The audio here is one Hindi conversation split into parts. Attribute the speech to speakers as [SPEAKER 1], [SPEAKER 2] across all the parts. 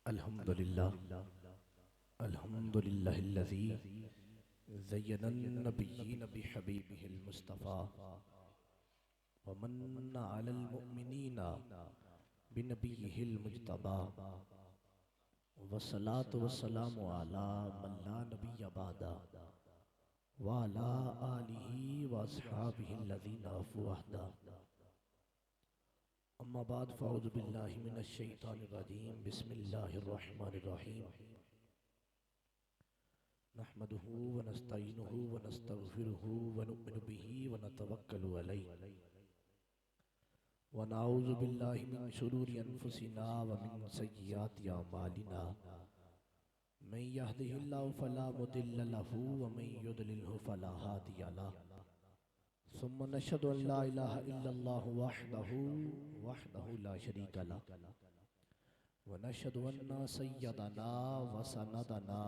[SPEAKER 1] अल्हम्दुलिल्लाह अल्हम्दुलिल्लाहिल्लज़ी ज़य्यनन नबिय्यीन बिहबीबिहिल मुस्तफ़ा व मन्ना अलल मुअमिनीना बिनबिय्यिहिल मुज्तबा वस्सलातु वस्सलामु अला मन ला नबिय्य बअदा व अला आलिहि व अस्हाबिहिल्लज़ीना अफ़ू वहदा। अम्मा बाद फ़अऊज़ु बिल्लाहि मिनश शैतानिर रजीम बिस्मिल्लाहिर रहमानिर रहीम नहमदुहु व नस्तईनुहु व नस्तगफिरुहु व नु'मिनु बिही व नतवक्कलु अलैहि व नऊज़ु बिल्लाहि मिन शुरूरि अनफुसिना व मिन सय्यिआति अमालिना मन यहदिहिल्लाहु फला मुदिल्ल लहु व मन युद्लिल्हु फला हादिय लहु सुम्मा नशहदु अन ला इलाहा इल्लल्लाहु वहदहु ला शरीका लहु व नशहदु अन्ना सय्यदना व सनदना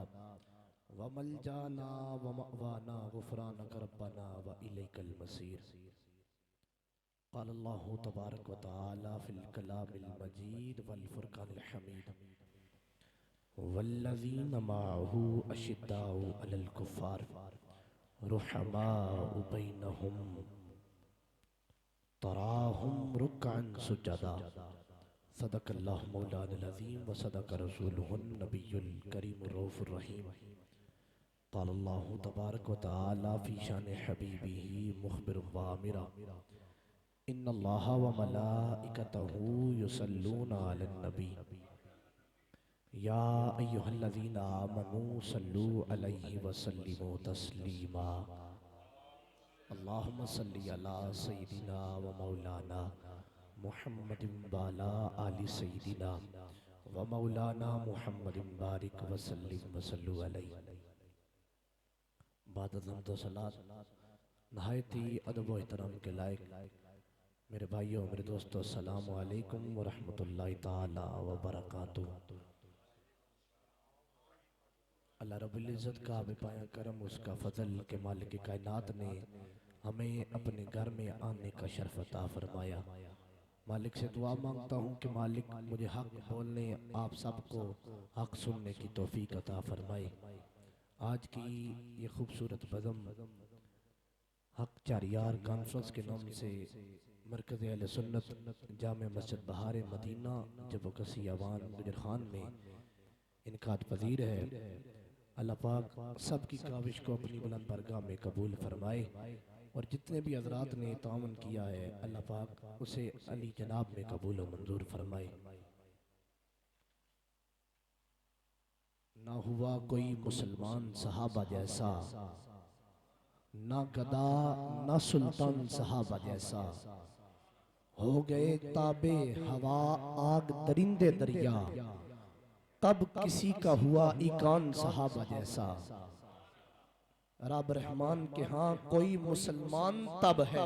[SPEAKER 1] व मलजाना व मअवाना गुफ़रानक रब्बना व इलैकल मसीर। क़ाल अल्लाहु तबारक व तआला फ़िल कलामिल मजीद वल फ़ुरक़ानिल हमीद वल्लज़ीना मअहु अशिद्दाउ अलल कुफ़्फ़ार रुहमाउ बैनहुम तराहुम रुक्अन सुजदा सदक़ल्लाहु मौलानाल अज़ीम व सदक़ रसूलुहुन नबियुल करीमुर रऊफ़ुर रहीम। क़ालल्लाहु तबारक व तआला फ़ी शानि हबीबिही मुख़बिरन व आमिरा इन्नल्लाहा व मलाइकतहु युसल्लूना अलन नबी या अय्युहल्लज़ीना आमनू सल्लू अलैहि व सल्लिमू तस्लीमा। अल्लाहुम्मा सल्लि अला सय्यिदिना व मौलाना मुहम्मदिन व अला आलि सय्यिदिना व मौलाना मुहम्मदिन बारिक व सल्लिम व सल्लु अलैहि। बाद हम्द व सलात नहायत ही अदब व एहतराम के लायक मेरे भाइयों मेरे दोस्तों अस्सलामु अलैकुम व रहमतुल्लाहि ताला व बरकातुहू। अल्लाह रब्बुल इज़्ज़त का बेपाया करम उसका फ़ज़ल के मालिक कायनात ने हमें अपने घर में आने का शर्फ अता फरमाया। मालिक से दुआ मांगता हूँ कि मालिक मुझे हक बोलने आप सबको हक सुनने की तौफीक अता फरमाए। आज की ये खूबसूरत बज़म हक चारियार कॉन्फ्रेंस के नाम से मरकज़ अहले सुन्नत जामे मस्जिद बहार मदीना जब कसी अवान गुजर खान में इनकाद पजीर है। अल्लाह पाक सब की काविश को अपनी बुलंद बरगाह में कबूल फरमाए और जितने भी हज़रात ने तावन किया है अल्लाह पाक उसे अली जनाब में कबूल व मंजूर फरमाए। ना हुआ कोई मुसलमान सहाबा जैसा, ना गदा ना सुल्तान सहाबा जैसा, हो गए ताबे हवा आग दरिंदे दरिया, तब किसी का हुआ इकान सहाबा जैसा। रब रहमान के हाँ कोई मुसलमान तब है,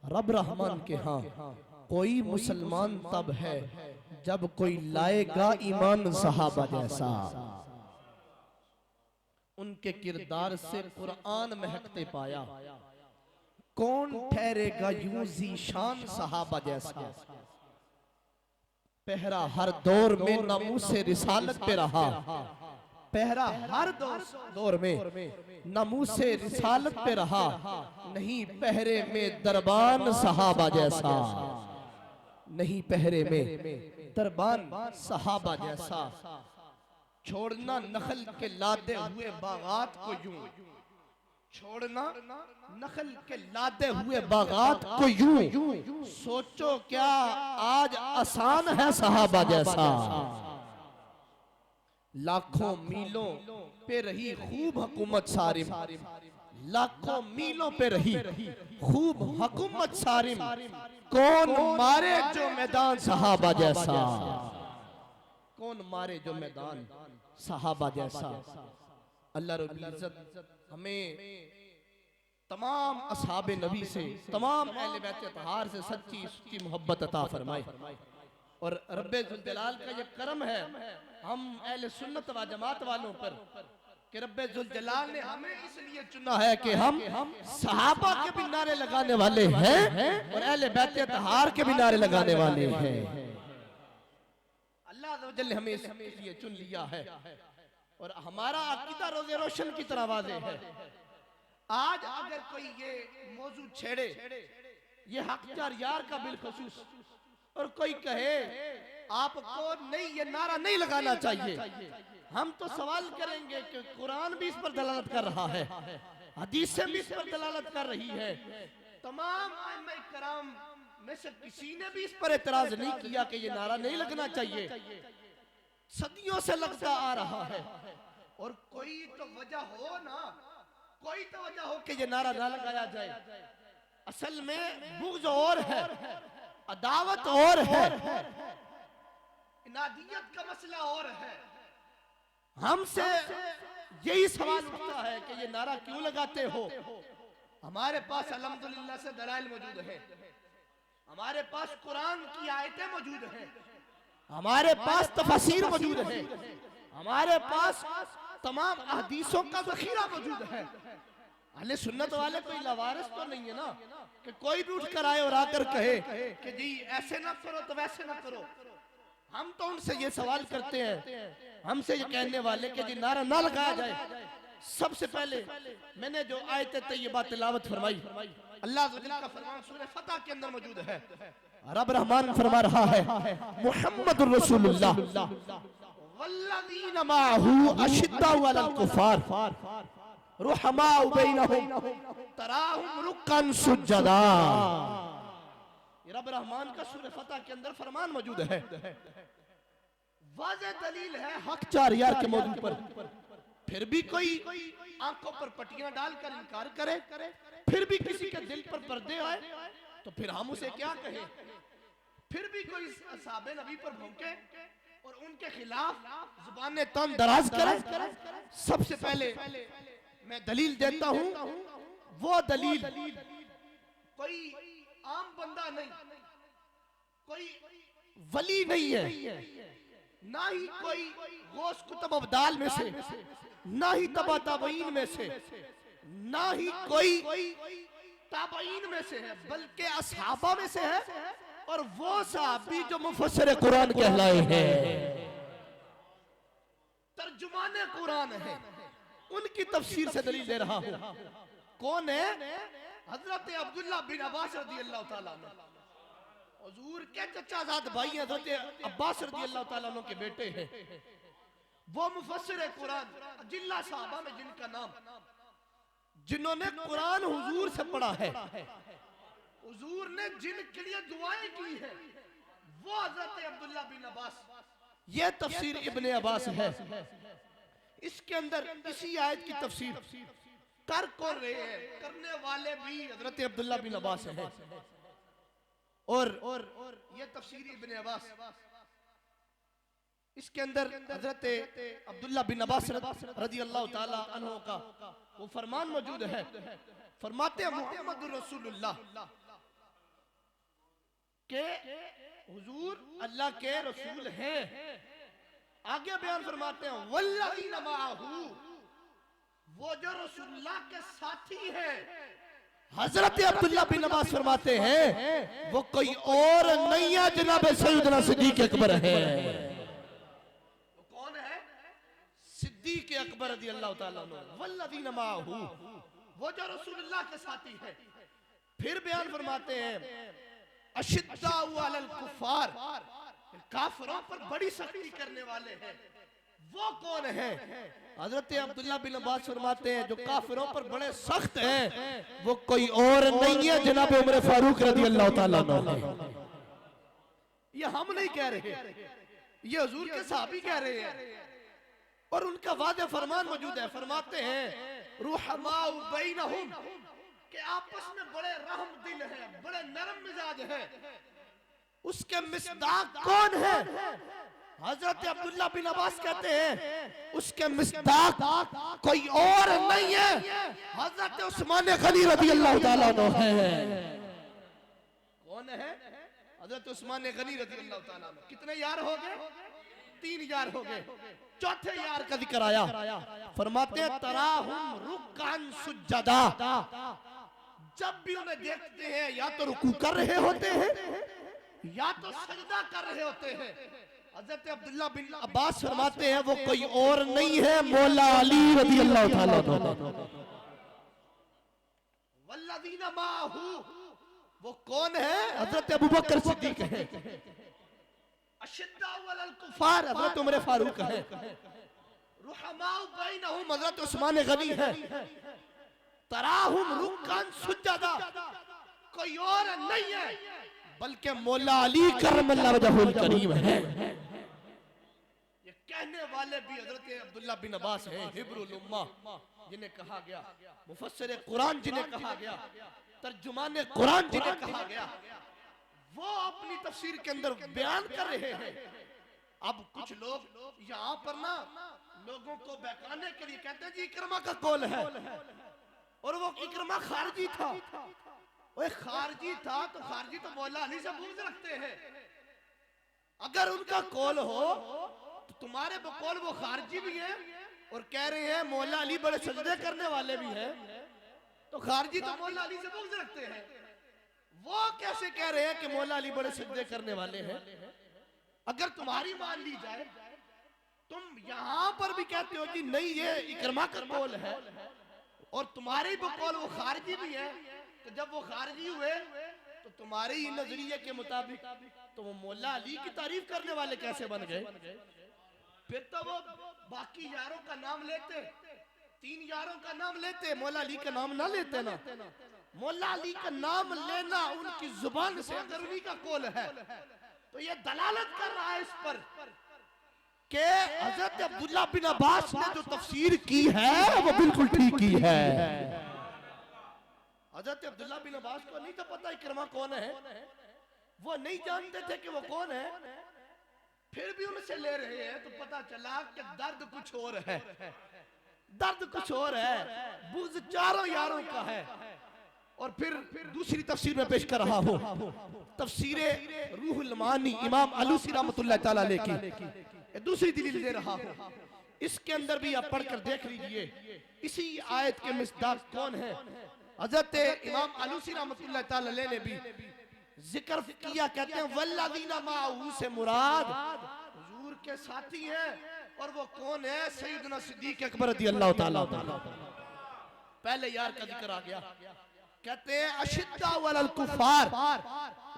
[SPEAKER 1] रब रहमान के हाँ कोई मुसलमान तब है जब कोई लाएगा ईमान सहाबा जैसा। उनके किरदार से कुरान महकते पाया, कौन ठहरेगा यूं ज़ीशान सहाबा जैसा। पहरा हर दौर में नमूसे रिसालत पे रहा, पहरा हर दौर में नमूसे रिसालत पे रहा, नहीं पहरे में दरबान सहाबा जैसा, नहीं पहरे में दरबान सहाबा जैसा। छोड़ना नखल के लादे हुए बागात को यूं, छोड़ना नखल के लादे हुए बागात को यूं, सोचो क्या आज आसान है सहाबा जैसा। लाखों मीलों पे रही खूब हुकूमत सारिम, लाखों मीलों पे रही खूब हुकूमत सारिम, कौन मारे जो मैदान सहाबा जैसा, कौन मारे जो मैदान सहाबा जैसा। अल्लाह रब्बुल इज़्ज़त हमें तमाम असहाबे नबी से, तमाम अहले बैत अतहार से सच्ची सच्ची मोहब्बत अता फरमाए। और रब्बे जुल जलाल का ये करम है हम अहले सुन्नत व जमात वालों पर कि रब्बे जुल जलाल ने हमें इसलिए चुना है कि हम सहाबा के भी नारे लगाने वाले हैं और अहले बैत अतहार के भी नारे लगाने वाले हैं। अल्लाह अल्लाह अज़्ज़ व जल्ल हमें इसके लिए चुन लिया है और हमारा अकीदा रोज़े रोशन की तरह वाज़ेह है। आज अगर कोई ये मौजू छेड़े, ये हक़चार यार का बिलखुसूस, और कोई कहे आपको नहीं, ये नारा नहीं लगाना चाहिए, हम तो सवाल करेंगे कि कुरान भी इस पर दलालत कर रहा है, हदीसें भी इस पर दलालत कर रही है, तमाम आइम्मा कराम में से किसी ने भी इस पर एतराज नहीं किया कि ये नारा नहीं लगना चाहिए, सदियों से लगता आ रहा है। और कोई तो वजह हो ना, कोई तो वजह हो कि ये नारा ना लगाया जाए। असल में बुग़्ज़ और है, अदावत और है, इनादियत का मसला और है। हमसे यही सवाल उठता है कि ये नारा क्यों लगाते हो। हमारे पास अल्हम्दुलिल्लाह से दलाइल मौजूद है, हमारे पास कुरान की आयतें मौजूद हैं, हमारे पास तफसीर मौजूद है, हमारे पास तमाम हदीसों का ज़ख़ीरा मौजूद है। अहले सुन्नत वाले कोई लवारिस तो नहीं है ना कि कोई भी उठ कर आए और आकर कहे कि जी ऐसे ना करो तो वैसे ना करो। हम तो उनसे ये सवाल करते हैं, हमसे ये कहने वाले कि जी नारा ना लगाया जाए। सबसे पहले मैंने जो आयत तय्यबा तिलावत फरमाई, अल्लाह का फरमान सूरह फतह के अंदर मौजूद है। रब रहमान फरमा रहा है, मुहम्मदुर रसूलुल्लाह वल्लज़ीना माअहू अशिद्दाउ अलल कुफ़ार रुहमाउ बैनहुम तराहुम रुक्कन सुज्जदा। रब रहमान का सूरह फतह के अंदर फरमान मौजूद है। वाज़ेह दलील है हक चार यार के मौजूद पर, फिर भी कोई आंखों पर पट्टियां डालकर इनकार करे, फिर भी किसी के दिल पर पर्दे आए तो फिर हम उसे क्या कहें। फिर भी कोई असहाबे नबी पर भौंके और उनके खिलाफ जुबान तन दराज करे। सबसे पहले मैं दलील देता हूं, वो दलील कोई आम बंदा नहीं, कोई वली नहीं है, ना ही कोई गौस कुतुब अब्दाल में से, ना ही तबा ताबईन में से, ना ही कोई ताबईन में से है, बल्कि असहाबा में से है। और वो सहाबी जो मुफस्सिर कुरान कहलाए हैं, तर्जुमाने कुरान है, उनकी तफसीर से दलील दे रहा हूं। कौन है? हजरत अब्दुल्लाह बिन अब्बास रज़ियल्लाहु ताला अन्हु, हुजूर के चचाजाद भाई हैं, हजरत अब्बास रज़ियल्लाहु ताला अन्हु के बेटे हैं। वो मुफस्सिर कुरान जिल्ला साहबा में जिनका नाम, जिन्होंने कुरान हुजूर से पढ़ा है, हुजूर ने जिनके लिए दुआएं की है, वो हजरत अब्दुल्लाह बिन अब्बास। ये तफसीर इब्ने अब्बास है। इसके अंदर इसी आयत की तफसीर कर कौन रहे हैं? करने वाले भी हजरत अब्दुल्लाह बिन अब्बास है। और ये तफसीर इब्ने अब्बास, इसके अंदर हजरत अब्दुल्लाह बिन अब्बास रज़ियल्लाहु ताला अन्हु का वो फरमान मौजूद है। फरमाते हैं मुहम्मदुर रसूलुल्लाह के हुजूर अल्लाह के रसूल हैं। आगे बयान फरमाते हैं वल्लज़ीना माअहू, वो जो रसूलुल्लाह के साथी हैं। हजरत अब्दुल्लाह बिन अब्बास फरमाते हैं वो कोई और नहीं है, जनाब सैयदना सिद्दीक़ अकबर है। वो कौन है? सिद्दीक़ अकबर रज़ियल्लाहु ताला अन्हु। वल्लज़ीना माअहू, वो जो रसूलुल्लाह के साथी है। फिर बयान फरमाते हैं अशिद्दाउ अलल कुफ़ार, काफिरों पर बड़ी सख्ती करने वाले हैं। वो कौन है? हजरत अब्दुल्लाह बिन अब्बास फरमाते हैं जो काफिरों पर बड़े सख्त हैं, वो कोई और नहीं है, जनाब उमर फारूक रज़ियल्लाहु ताला अन्हु। ये हम नहीं कह रहे, ये हुजूर के सहाबी कह रहे हैं। और उनका वादे फरमान मौजूद है। फरमाते हैं रुहमाउ बैनहुम, कि आपस में बड़े रहम दिल हैं, बड़े नरम मिजाज हैं। उसके मिस्दाक कौन है? हजरत अब्दुल्लाह बिन अब्बास कहते हैं उसके मिस्दाक कोई और नहीं है, हजरत उस्मान गनी रज़ियल्लाहु ताला अन्हु है। कौन है? हजरत उस्मान गनी रज़ियल्लाहु ताला अन्हु। कितने यार हो गए? 3 यार हो गए। चौथे यार का जिक्र आया। फरमाते हैं तराहुम रुक्कन सुज्जदा, जब भी उन्हें देखते हैं या तो रुकू कर रहे होते हैं या तो सजदा कर रहे होते हैं। हज़रत अब्दुल्ला बिन अब्बास फरमाते हैं वो कोई और नहीं है मौला अली रज़ी अल्लाह ताला अन्हु। वल्लज़ीना माहू, वो कौन है? हज़रत अबू बकर सिद्दीक है। अशिद्दा वलल कुफार हज़रत उमर फारूक है। रुहमाउ बैनहुम हज़रत उस्मान गनी है। तराहुम रुक्कान सुज्जदा, कोई और नहीं है बल्कि मौला अली करमल्लाहु वजहुल करीम है। ये कहने वाले भी हज़रत अब्दुल्ला बिन अब्बास हैं, हिब्रुल उम्मा जिन्हें कहा गया, मुफस्सिर कुरान जिन्हें कहा गया, तर्जुमान कुरान जिन्हें कहा गया, वो अपनी तफसीर के अंदर बयान कर रहे हैं। अब कुछ लोग यहाँ पर ना लोगों को बहकाने के लिए कहते हैं जी इकरमा का कौल है, और वो इकरमा खारजी था। वो खारजी था तो खारजी तो मौला अली से बुग़्ज़ रखते हैं। अगर उनका कौल हो तो तुम्हारे बकौल वो खारजी भी है और कह रहे हैं मौला अली बड़े सजदे करने वाले भी हैं, तो खारजी तो मौला अली से बुग़्ज़ रखते हैं। वो कैसे कह रहे हैं कि मौला अली बड़े सजदे करने वाले हैं? अगर तुम्हारी मान ली जाए, तुम यहां पर भी कहते हो कि नहीं ये इकरमा का कौल है और तुम्हारे बकौल वो खारजी भी है, तो जब वो खारजी हुए तो तुम्हारे ही नजरिए के मुताबिक तो वो मौला अली की तारीफ करने वाले कैसे बन गए? फिर तो वो बाकी यारों का नाम लेते, 3 यारों का नाम लेते, मौला अली का नाम ना लेते ना। मौला अली का नाम लेना उनकी जुबान से अगर उन्हीं का कौल है तो ये दलालत कर रहा है इस पर कि हज़रत अब्दुल्ला बिन अब्बास ने जो तफसीर की है वो बिल्कुल ठीक की है। हज़रत अब्दुल्ला बिन अब्बास को नहीं था पता इकरमा कौन है, वो नहीं जानते थे कि वो कौन है, फिर भी उनसे ले रहे हैं तो पता चला कि दर्द कुछ और है, दर्द कुछ और है, बुग़्ज़ चारों यारों का है। और फिर दूसरी तफसीर में पेश कर रहा हूं, तफसीर रूहुल मानी इमाम अलूसी रहमतुल्लाह ताला अलैह की दूसरी दलील दे रहा हूं। इसके अंदर भी आप पढ़कर देख लीजिए इसी आयत के मिस्दाक कौन है। हज़रत इमाम अलूसी रहमतुल्लाह ताला अलैह ने भी जिक्र किया, कहते हैं वल्लज़ीना माअहू से मुराद हुजूर के साथी हैं, और वो कौन है? सैयदना सिद्दीक़ अकबर रज़ियल्लाहु ताला अन्हु। पहले यार का जिक्र आ गया, कहते हैं अशिद्दा वलल कुफार,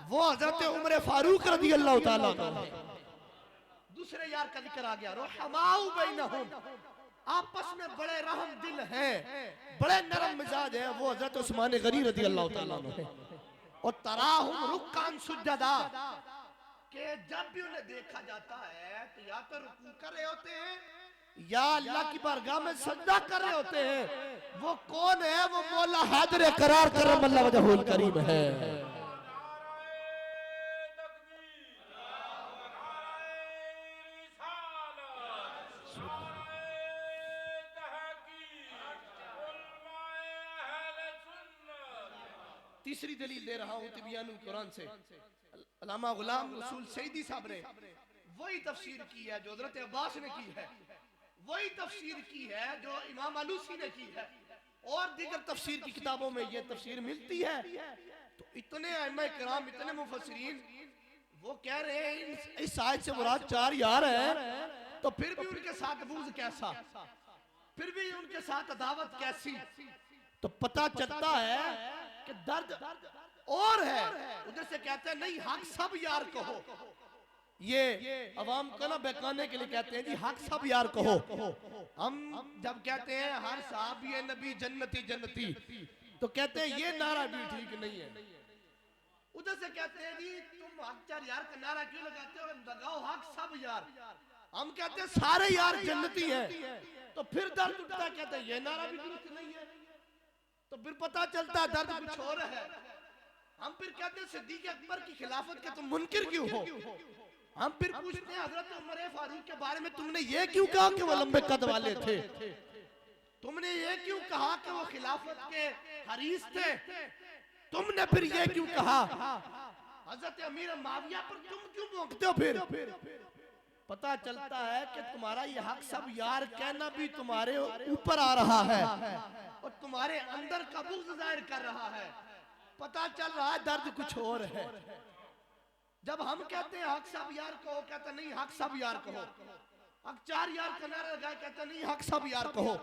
[SPEAKER 1] वो हज़रत उमर फारूक रज़ियल्लाहु ताला अन्हु। दूसरे यार का जिक्र आ गया, रुहमाउ बैनहुम, आपस में बड़े रहम दिल हैं, बड़े नरम मिजाज है, वो हज़रत उस्मान गनी रज़ियल्लाहु ताला अन्हु। और तराहुम रुक्कान सुज्जदा, कि जब भी उन्हें देखा जाता है तो या तो रुकू कर रहे होते हैं या अल्लाह की बारगाह में सजदा कर रहे होते हैं। वो कौन है? वो मौला हैदर करार करमल्लाहु वजहुल करीम है। तीसरी दलील दे रहा हूं तिबियानुल कुरान से, अल्लामा गुलाम रसूल सईदी साहब ने वही तफसीर की है जो हज़रत अब्बास ने की है, वही तफसीर की है जो इमाम अलूसी ने की है, और दीगर तफसीर की किताबों में ये तफसीर मिलती है। तो इतने अइम्मा किराम, इतने मुफस्सिरीन वो कह रहे हैं इस आयत से मुराद 4 यार है, तो फिर भी उनके साथ बुग़्ज़ कैसा, फिर भी उनके साथ अदावत कैसी? तो पता चलता है कि दर्द और है। उधर से कहते हैं नहीं हक सब यार कहो, ये अवाम को ना बहकाने के लिए कहते हैं जी हक सब यार कहो। हम जब कहते हैं हर साहब ये नबी जन्नती जन्नती, तो कहते हैं ये नारा भी ठीक नहीं है। उधर से कहते हैं जी तुम हक 4 यार का नारा क्यों लगाते हो? लगाओ हक सब यार। हम कहते हैं सारे यार जन्नती हैं, तो फिर दर्द उठता, कहते हैं ये नारा भी दुरुस्त नहीं है। तो फिर पता चलता है दर्द कुछ और है। हम फिर कहते हैं सिद्दीक़ अकबर की खिलाफत के तुम मुनकिर क्यों हो? हम फिर पूछते हैं हज़रत उमर फारूक के बारे में तुमने ये क्यों कहा कि वो लंबे कद वाले थे? तुमने ये क्यों कहा कि वो खिलाफत के हरीस थे? तुमने फिर ये क्यों कहा हज़रत अमीर माविया पर तुम क्यों भौंकते हो? फिर पता चलता है कि तुम्हारा ये हक सब यार कहना भी तुम्हारे ऊपर आ रहा है और तुम्हारे अंदर का बुग़्ज़ ज़ाहिर कर रहा है। पता चल रहा है दर्द कुछ और है। जब हम कहते हैं हक सब यार कहो, कहते नहीं हक सब यार कहो। हक चार यार का नारा लगाए, कहते नहीं हक सब यार कहो।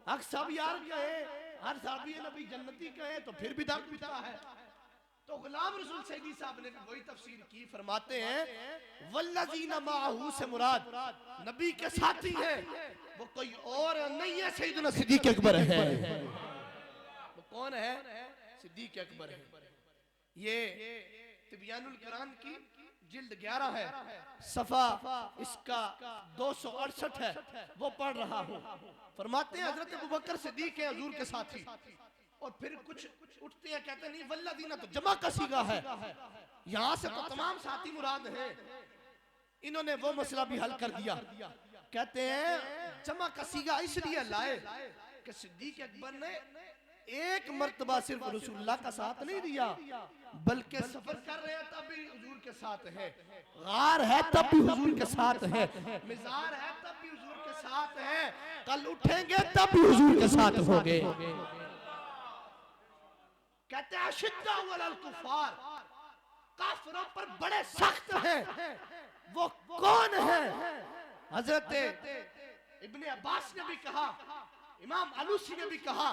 [SPEAKER 1] हक सब यार कहे, हर साहबी नबी जन्नती कहे तो फिर भी दाग बिता है। तो गुलाम रसूल सैदी साहब ने वही तफसीर की, फरमाते हैं वल्लज़ीना माअहू से मुराद नबी के साथी हैं, वो कोई और नहीं है, सैयदना सिद्दीक़ अकबर है। वो कौन है? सिद्दीक़ अकबर है। ये तिबियानुल कुरान की जिल्द 11 है, सफा इसका 268 है, वो पढ़ रहा हूँ। फरमाते हैं हजरत अबू बकर सिद्दीक़ है हुजूर के साथी, और फिर कुछ उठते हैं कहते नहीं वल्लज़ीना तो जमा का सीगा है, यहाँ से तो तमाम साथी मुराद हैं। इन्होंने वो मसला भी हल कर दिया। कहते हैं जमा का सीगा इसलिए लाए कि सिद्दीक़ अकबर ने एक मर्तबा सिर्फ रसूलुल्लाह का साथ नहीं दिया, बल्कि सफर कर रहे हैं तब भी हुजूर के साथ है, गार है तब भी हुजूर के साथ है, मिज़ार है तब भी हुजूर के साथ है, कल उठेंगे तब भी हुजूर के साथ होंगे। कहते हैं अशिद्दा वलल कुफार, काफिरों पर बड़े सख्त हैं। वो कौन है? हजरत इब्ने अब्बास ने भी कहा, इमाम अलूसी ने भी कहा,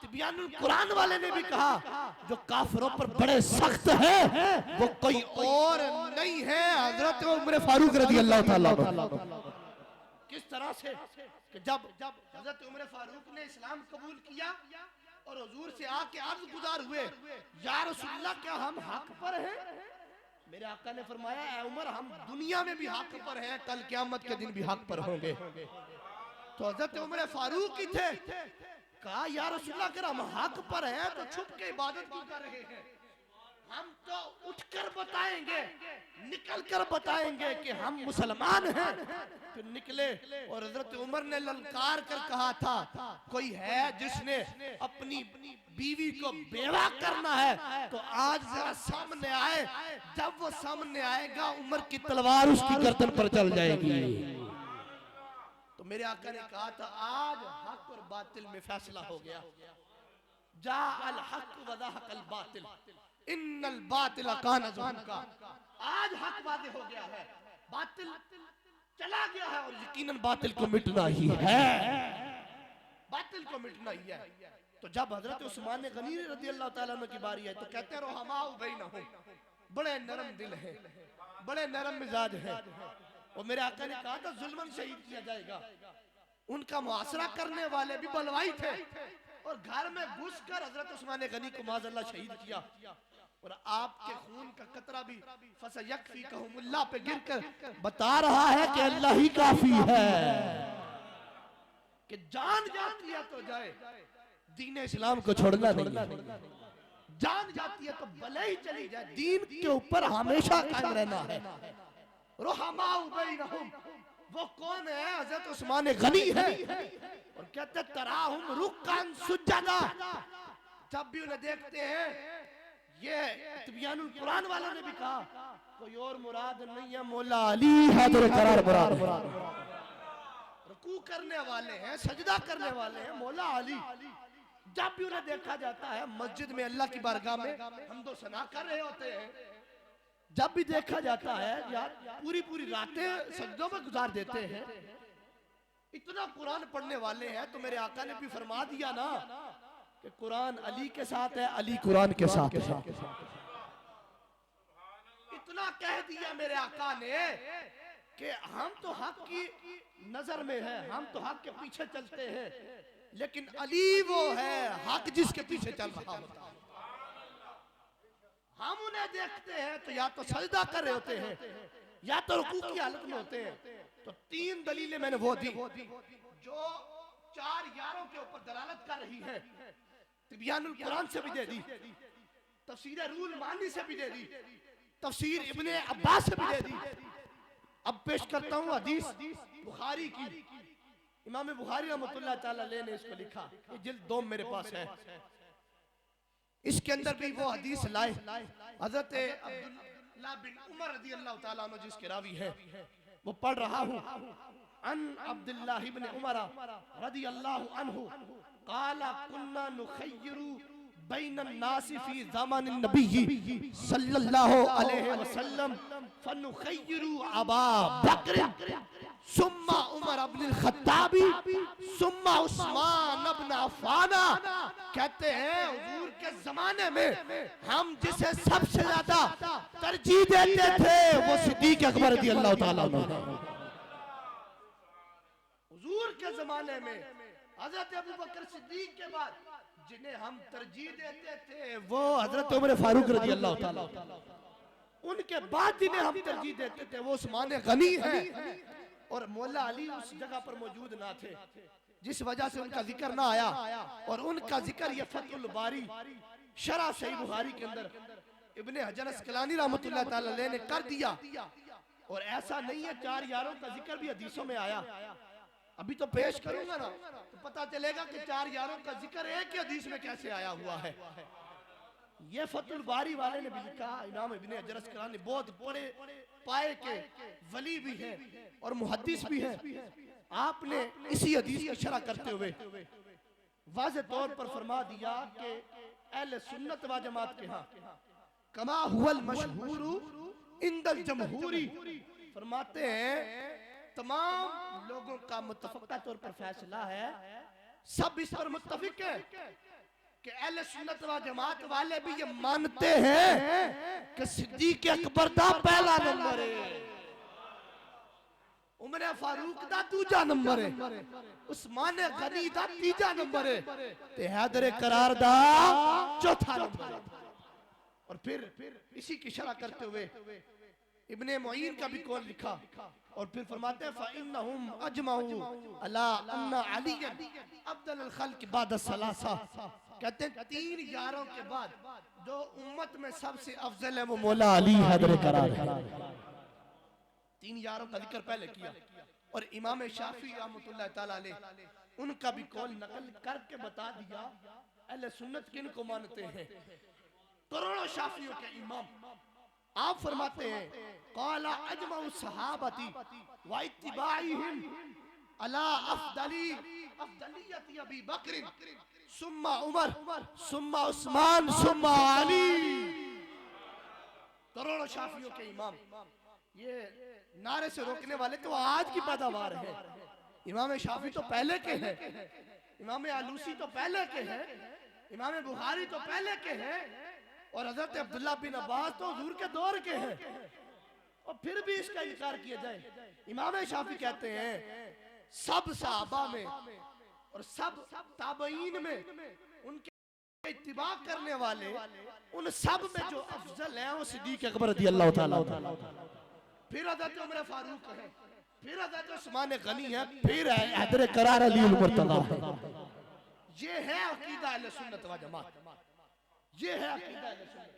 [SPEAKER 1] तिबियानुल कुरान वाले ने भी कहा, जो काफिरों पर बड़े सख्त हैं वो कोई और नहीं है, हजरत उमर फारूक रज़ी अल्लाह ताला अन्हु। किस तरह से कि जब हजरत उमर फारूक ने इस्लाम कबूल किया और हुजूर से आके अर्ज गुजार हुए, या रसूलल्लाह क्या हम हक पर हैं? मेरे आका ने फरमाया, ऐ उमर हम दुनिया में भी हक पर हैं, कल क़यामत के दिन भी हक पर होंगे। तो हजरत उमर फारूक ही थे, कहा या रसूलल्लाह अगर हम हक पर हैं तो छुप के इबादत क्यों कर रहे हैं? हम तो उठकर बताएंगे, निकल कर बताएंगे कि हम मुसलमान हैं। फिर निकले और हजरत उमर ने ललकार कर कहा था, कोई है जिसने अपनी बीवी को बेवा करना है तो आज जरा सामने आए। जब वो सामने आएगा उमर की तलवार उसकी गर्दन पर चल जाएगी। तो मेरे आका ने कहा था आज हक और बातिल में फैसला हो गया। जा अल हक व ज़हक़ अल बातिल इन्नल बातिल कान ज़हूक़ा। आज हक वादे हो गया है, बातिल चला गया है, और यकीनन बातिल को मिटना ही है, बातिल को मिटना ही है। तो जब हजरत उस्मान गनी रज़ी अल्लाह ताला अन्हु की बारी है तो कहते हैं रुहमाउ बैनहुम, बड़े नरम दिल हैं, बड़े नरम मिजाज हैं। और मेरे आका ने कहा था जुल्मन शहीद किया जाएगा। उनका मुआसरा करने वाले भी बलवाई थे और घर में घुसकर हजरत उस्मान गनी को माज़अल्लाह शहीद किया। और आपके खून का कतरा भी फसयक्फिकहुमुल्लाह पे गिरकर बता रहा है कि अल्लाह ही काफी है, कि जान जाती है तो जाए, दीन इस्लाम को छोड़ना नहीं है। जान जाती है तो भले ही चली जाए, दीन के ऊपर हमेशा कायम रहना है। रुहमाउ बैनहुम, वो कौन है? हजरत उस्मान गनी है। और कहते तराहुम रुक्कान सुज्जदा, जब भी उन्हें देखते हैं, ये तिबियानुल कुरान वालों ने भी कहा कोई और मुराद नहीं है, मौला अली हैदर करार मुराद है। रुकू करने वाले हैं, सजदा करने वाले हैं, मौला अली। जब भी उन्हें देखा जाता है मस्जिद में अल्लाह की बारगाह में हमदो सना कर रहे होते हैं, जब भी देखा जाता है यार पूरी पूरी रातें सजदों में गुजार देते हैं। इतना कुरान पढ़ने वाले हैं तो मेरे आका ने भी फरमा दिया ना कि कुरान अली के साथ है, अली कुरान के साथ है। इतना कह दिया मेरे आका ने कि हम तो हक की नजर में है, हम तो हक के पीछे चलते हैं, लेकिन अली वो है हक जिसके पीछे चल रहा होता है। हम उन्हें देखते हैं तो या तो सजदा कर रहे होते हैं या तो रुकू की हालत में होते हैं। तो तीन दलीलें मैंने वो दी जो चार यारों के ऊपर दलालत कर रही है। तिबियानुल कुरान से भी दे दी, तफसीर रूल मानी से भी दे दी, तफसीर इब्ने अब्बास से भी दे दी। अब पेश करता हूँ हदीस बुखारी की। इमाम बुखारी रहमतुल्लाह ताला अलैह ने इसको लिखा, ये जिल्द 2 मेरे पास है। इसके अंदर भी वो हदीस लाए हजरत अब्दुल्लाह बिन उमर रज़ी अल्लाह ताला अन्हु जिसके रावी है, वो पढ़ रहा हूँ। अन अब्दुल्लाह इब्न उमर रज़ी अल्लाह अन्हु काला कुन्ना नुखय्यिरु बैन अन्नास फी ज़मान नबी सल्लल्लाहु अलैहि वसल्लम फनुखय्यिरु अबा बकर सुम्मा उमर इब्न खत्ताबी सुम्मा उस्मान इब्न अफ़्फ़ान। कहते हैं हुजूर के जमाने में हम जिसे सबसे ज्यादा तरजीह देते थे वो सिद्दीक अकबर रज़ियल्लाहु ताला अन्हु। हुजूर के जमाने में हजरत अबू बकर सिद्दीक के बाद जिन्हें हम तरजीह देते थे वो हजरत उमर फारूक रज़ियल्लाहु ताला। उनके बाद जिन्हें हम तरजीह देते थे वो उस्मान गनी है और मौला अली उस जगह पर मौजूद ना थे, जिस वजह से उनका जिक्र ना आया। और उनका जिक्र ये फतहुल बारी शरह सही बुखारी के अंदर इब्ने हजर अस्कलानी रहमतुल्लाह ताला अलैह ने कर दिया। और ऐसा नहीं है, चार यारों का जिक्र भी हदीसों में आया। अभी तो पेश करूंगा ना तो पता चलेगा कि चार यारों का जिक्र एक ही हदीस में कैसे आया हुआ है। ये फतहुल बारी वाले ने भी लिखा, इमाम इब्ने हजर अस्कलानी बहुत बड़े पाए के वली भी है और मुहद्दिस भी है। आपने इसी हदीस की शरह करते हुए वाज़ेह तौर पर फरमा दिया कि अहले सुन्नत व जमात के यहाँ कमा हुवल मशहूरु इंदल जमहूरी, फरमाते हैं तमाम लोगों का मुत्तफ़क़ा तौर पर फैसला है, सब इस पर मुत्तफ़िक है कि अहले सुन्नत व जमात वाले भी ये मानते हैं कि सिद्दीक अकबर दा पहला नंबर है, उमर फारूक दा दूजा नंबर है, उस्मान गनी दा तीजा नंबर है, ते हैदर करार दा चौथा नंबर है। और फिर इसी की शरह करते हुए इब्ने मुईन का भी कौल लिखा और फिर फरमाते हैं फ़इन्नहुम अजमऊ अला अन्ना अलियन अफ़ज़लुल खल्क़ बाद सलासा। कहते हैं तीन यारों के बाद जो उम्मत में सबसे अफजल है वो मौला अली हैदर करार है। तीन यारों का जिक्र पहले किया और इमाम शाफी रहमतुल्लाह ताला अलैह उनका भी कौल नकल करके बता दिया अहले सुन्नत किन को मानते हैं। करोड़ों शाफियों के इमाम आप फरमाते हैं क़ाला अजमउ सहाबती व इत्तिबाइहिम अला अफदलियत अबी बकर सुम्मा उमर सुम्मा उस्मान सुम्मा अली। करोड़ों शाफियों के इमाम, ये नारे से रोकने वाले तो आज की पैदावार है। इमाम शाफी तो पहले के हैं, इमाम आलूसी तो पहले के हैं, इमाम बुखारी तो पहले के हैं और हजरत अब्दुल्ला बिन अब्बास तो हुजूर के दौर के हैं। और फिर भी इसका इनकार किया जाए, इमाम शाफी कहते हैं सब सहाबा में और सब ताबईन में उनके इत्तिबा करने वाले उन सब में जो अफजल है वो सिद्दीक अकबर रज़ियल्लाहु ताला। फिर हज़रत उमर फारूक है, फिर हज़रत उस्मान गनी है, फिर है हैदर करार अली अल मुर्तज़ा है। ये है अकीदा अहले सुन्नत व जमात, ये है अकीदा अहले सुन्नत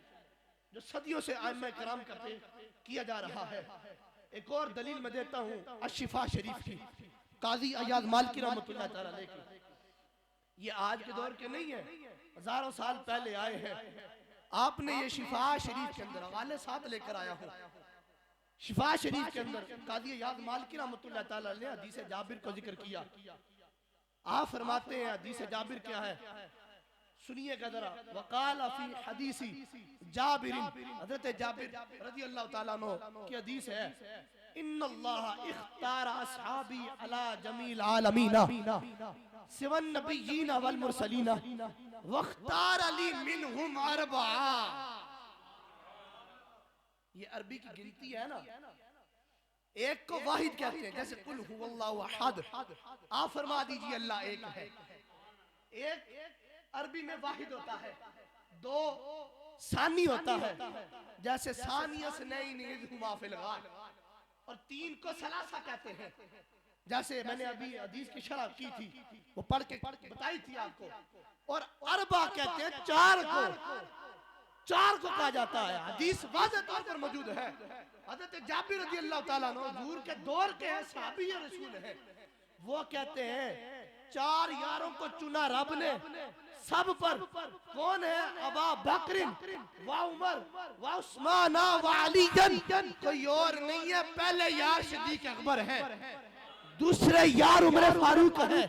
[SPEAKER 1] जो सदियों से आइम्मा किराम करते किया जा रहा है। एक और दलील मैं देता हूँ अशिफा शरीफ की, काजी अयाज मालिकी रहमतुल्लाह ताला अलैह की। ये आज के दौर के नहीं है, हजारों साल पहले आए हैं। आपने ये शिफा शरीफ के अंदर हवाले साथ लेकर आया हूँ। शिफा शरीफ के अंदर काजी अयाज मालिकी रहमतुल्लाह ताला अलैह ने हदीस जाबिर को जिक्र किया। आप फरमाते हैं हदीस जाबिर क्या है, सुनिएगा जरा। वकाल फी हदीसी जाबिर, हजरत जाबिर रज़ियल्लाहु ताला अन्हु की हदीस है, इन्नल्लाह इख्तार अस्हाबी अला जमील आलमीना सिवन नबिय्यीना वल मुरसलीना वख्तार अली मिनहुम अरबा। ये अरबी की गिनती है ना, एक को वाहिद कहते हैं, जैसे कुल हुवल्लाहु अहद, आप फरमा दीजिए अल्लाह एक है। एक अरबी में वाहिद होता है, दो सानी होता है, जैसे सानियस नहीं निज़हुमा फिल गार, और तीन को सलासा कहते हैं, जैसे मैंने अभी हदीस की शरह की थी वो पढ़ के बताई थी आपको। और अरबा कहते हैं चार को, चार को कहा जाता है। हदीस वाज़ेह तौर पर मौजूद है। हज़रत जाबिर रज़ियल्लाहु ताला अन्हु हुजूर के दौर के हैं, सहाबी रसूल हैं। वो कहते हैं चार यारों को चुना रब ने सब पर, कौन है? अबा बकरिन व उमर व उस्मान व अली, कोई और नहीं है। पहले यार सिद्दीक अकबर है, दूसरे यार उमर फारूक है,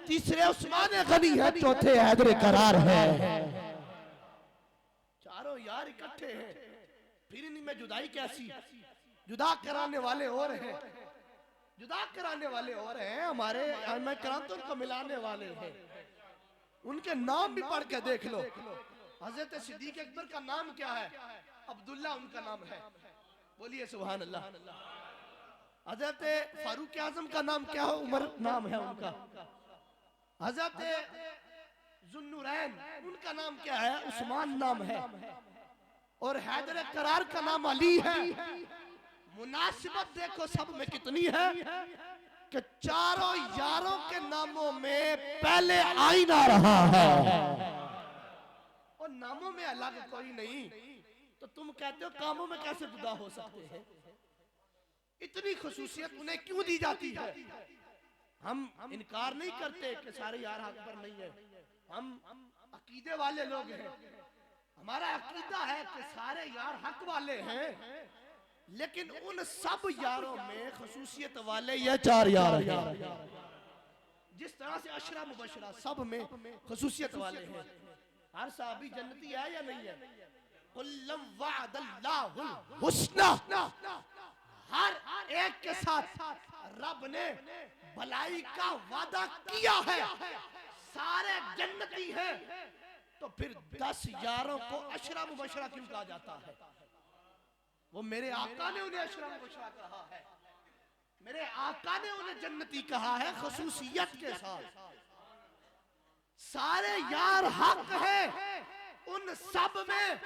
[SPEAKER 1] तीसरे उस्मान गनी है, चौथे हैदर करार है। चारों यार इकट्ठे हैं, फिर इनमें जुदाई कैसी? जुदा कराने वाले और हैं, जुदा कराने वाले और हैं, हमारे मैं करातुन को मिलाने वाले हैं। उनके नाम भी पढ़ के देख लो। हजरत सिद्दीक अकबर का नाम क्या है? अब्दुल्ला उनका नाम है। बोलिए सुभान अल्लाह। हजरत फारूक आजम का नाम क्या है? उमर नाम है उनका। हजरत जुन्नुरैन उनका नाम क्या है? उस्मान नाम है। और हैदर करार का नाम अली है। मुनासिबत देखो सब में कितनी है कि चारों यारों के नामों में पहले आईना रहा है और नामों में अलग कोई नहीं। तो तुम कहते हो कामों में कैसे जुदा हो सकते हैं? इतनी खुसूसियत उन्हें क्यों दी जाती है? हम इनकार नहीं करते कि सारे यार हक पर नहीं है, हम अकीदे वाले लोग हैं। हमारा अकीदा है कि सारे यार हक वाले हैं, लेकिन उन सब यारों में खुसूसियत वाले ये चार यार हैं। जिस तरह से अशरा मुबशरा सब में खुसूसियत वाले हैं। हर साहबी जन्नती है या नहीं है? कुल्लम वअदल्लाहुल हुस्ना, हर एक के साथ रब ने भलाई का वादा किया है। सारे जन्नती हैं, तो फिर 10 यारों को अशरा मुबशरा क्यों कहा जाता है? वो मेरे आका ने उन्हें अशरा मुबशरा कहा है, मेरे आका ने उन्हें जन्नती कहा है खुसूसियत के साथ। सारे यार हक है, उन सब में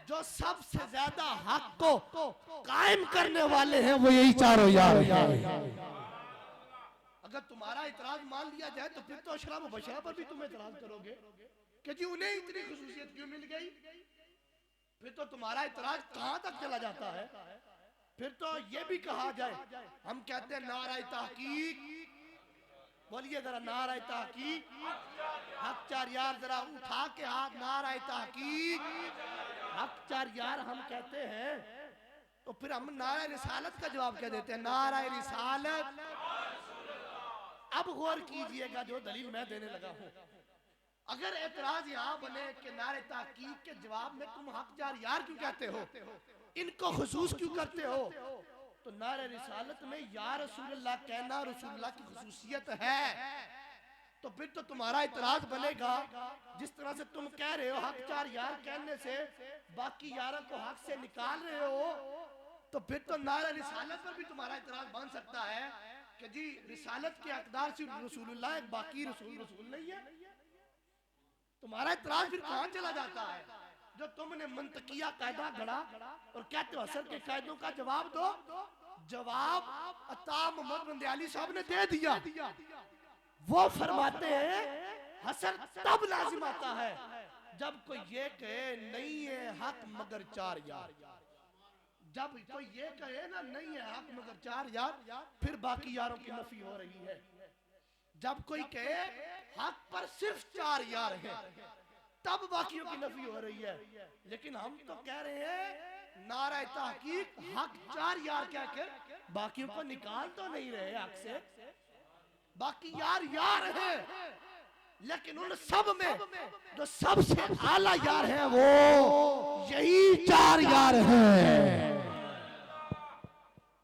[SPEAKER 1] जो सबसे ज्यादा हक को कायम करने वाले हैं वो यही चारों यार हैं। अगर तुम्हारा इतराज मान लिया जाए तो फिर तो अशरा मुबशरा पर भी तुम इतराज करोगे कि जी उन्हें इतनी खुसूसियत क्यों मिल गई। फिर तो तुम्हारा इतराज कहां तक चला जाता है? फिर तो ये भी कहा जाए, हम कहते हैं नारा तहकीक, बोलिए जरा नारा तहकीक। हक चार यार जरा उठा के हाथ, नारा तहकीक। हक चार यार हम कहते हैं, तो फिर हम नारा रिसालत का जवाब क्या देते हैं? नारा रिसालत। अब गौर कीजिएगा जो दलील मैं देने लगा हूं। अगर एतराज यहाँ बने कि नारे ताकीद के जवाब में तुम हक चार यार क्यों कहते हो, इनको खुसूस क्यों करते हो, तो नारे रिसालत में या रसूलुल्लाह कहना रसूलुल्लाह की खुसूसियत है। तो फिर तो तुम्हारा इतराज बनेगा, जिस तरह से तुम कह रहे हो हक चार यार कहने से बाकी यारों को हक से निकाल रहे हो, तो फिर तो नारा रिसालत पर भी तुम्हारा इतराज बन सकता है कि जी रिसालत के हकदार सिर्फ रसूलुल्लाह, बाकी रसूल नहीं है। तुम्हारा इतराज फिर कहां चला जाता है? जो तुमने मंतकिया कायदा गढ़ा और कहते हो असर के कायदों का जवाब दो, जवाब अता मोहम्मद बंदियाली साहब ने दे दिया। वो फरमाते हैं हसर तब लाजिम आता है जब कोई ये कहे नहीं है हक मगर चार यार। जब कोई ये कहे ना नहीं है हक मगर चार यार, फिर बाकी यारों की नफी हो रही है। जब कोई कहे हक पर सिर्फ चार यार हैं, तब बाकियों की नफी हो रही है। लेकिन हम तो कह रहे हैं नारा तहकीक हक चार यार क्या के बाकियों को निकाल तो नहीं रहे हक से, बाकी यार यार हैं, लेकिन उन सब में जो सबसे आला यार है वो यही चार यार हैं,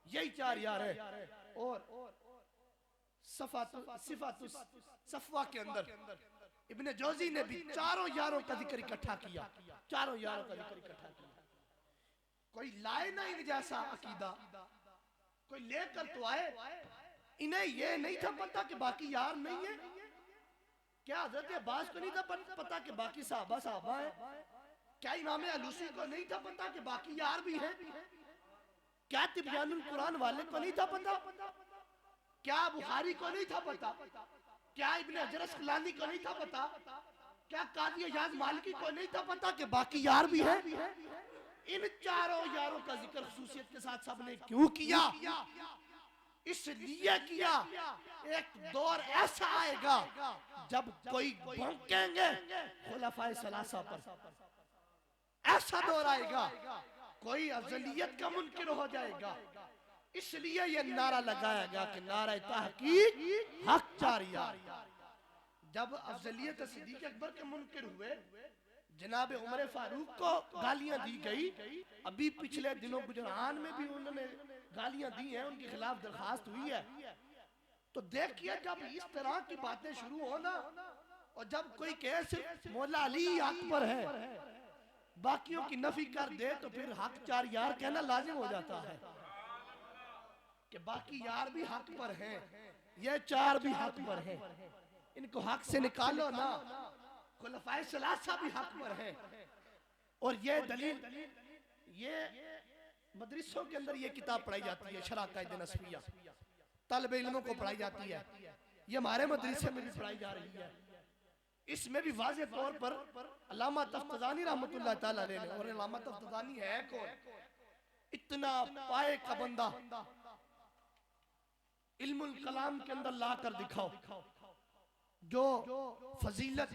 [SPEAKER 1] यही चार यार है। और सफवा के अंदर इब्ने जौजी ने भी चारों यारों का जिक्र इकट्ठा किया, चारों यारों का जिक्र इकट्ठा किया। कोई लाए ना इन जैसा अकीदा, कोई लेकर तो आए। इन्हें ये नहीं था पता कि बाकी यार नहीं है। क्या हजरत अब्बास को नहीं था पता कि बाकी साहबा साहबा है? क्या इमाम अलूसी को नहीं था पता कि बाकी यार भी हैं? क्या तिबयानुल कुरान वाले को नहीं था पता? क्या बुखारी को नहीं था पता? क्या इब्ने हजर अस्कलानी को नहीं था पता? क्या काजी इजाज मालिकी को नहीं था पता कि बाकी यार भी हैं? इन चारों यारों का जिक्र खुसूसियत के साथ सबने क्यों किया? इसलिए किया एक दौर ऐसा आएगा जब कोई भौंकेंगे खुलफाए सलासा पर। ऐसा दौर आएगा कोई अफजलियत का मुनकिर हो जाएगा। इसलिए ये नारा लगाया गया कि नारा तहकीक हक चार यार। जब अफजलियत सिद्दीक अकबर के मुनकिर हुए, जनाब उमर फारूक को गालियां दी गई। अभी पिछले दिनों गुजरान में भी उन्होंने गालियां दी हैं, उनके खिलाफ दरखास्त हुई है। तो देखिए जब इस तरह की बातें शुरू हो ना, और जब कोई कहे सिर्फ मौला अली हक पर है, बाकियों की नफी कर दे, तो फिर हक चार यार कहना लाजिम हो जाता है कि बाकी यार भी हक पर हैं, ये चार भी हक पर हैं, इनको हक से निकालो ना। खुलफाए सलासा भी हक पर हैं। और ये दलील, ये मदरसों के अंदर ये किताब पढ़ाई जाती है, शरह कायदे नस्बिया, तलबे इल्मों को पढ़ाई जाती है। ये हमारे मदरसे में भी पढ़ाई जा रही है। इसमें भी वाज़ेह तौर पर अल्लामा तफ्तानी रहमतुल्लाह ताला अलैह ने, और अल्लामा तफ्तानी है कौन? इतना पाए का बंदा, इल्मुल कलाम के अंदर ला कर दिखाओ जो फजीलत